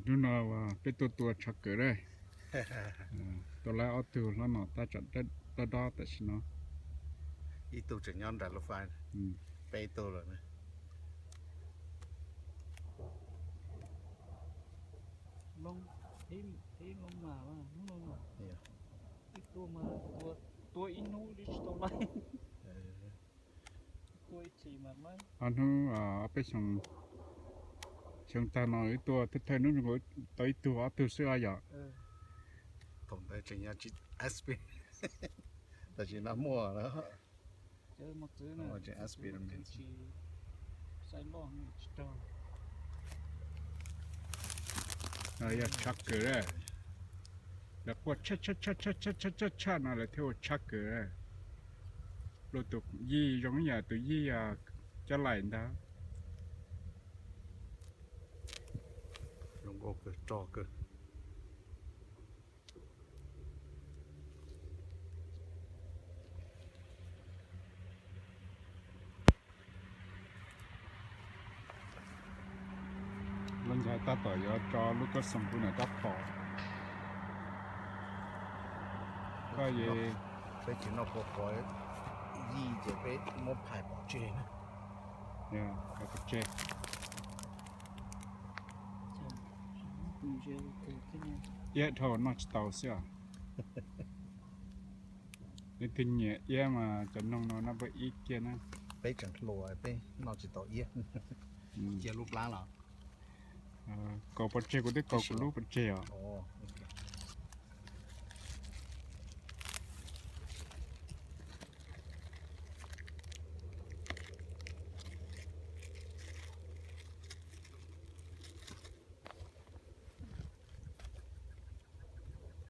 ดูน่าว่าเป็นตัวชักเกิดได้ตัวแรกเอาตัวแล้วหนอตาจัดได้ดอแต่ชิเนาะ ít tu chỉ nhon đã lúc phải bay tu rồi nè ลงทีมลงมาว่าลงมา เนี่ย อีกตัวมาตัวอินูดิสตัวไรตัวอีจีมาไหม อันนู้เอาไปส่งตาหน่อยตัวทุกท่านนู้นก็ตัวเอาตัวเสื้ออย่าง tổng thể chỉ nhon chỉ SPแต่chỉ nó mua đó เจอมาซื้อนะ จะ SP นั่นเอง จีใส่ล่องจิตต อยากชักเกิดได้แล้วพวกชัดนั่นแหละที่ว่าชักเกิดได้รถตัวยี่ยงอย่างตัวยี่จะไหลนะ lồng ô cơ trò cơ ลังจากตัดต่อยอดจอลูกก็ส่งคุณตัดพอก็เย่ phải chỉ nó có khói gì chỉ phải một phải bỏ chê nữa เนี่ยก็เจ๊ คุณเจอตัวที่นี่ เย่เท่านอชเตาเสียนี่ถึงเนี่ยเย่มาจะน้องนับไปอีกเกียนะ phải chẳng lùi phải nó chỉ tỏ yên chia lúc lá nào ก็ปัจเจก็ได้ก็ลูกปัจเจอ่ะ ồ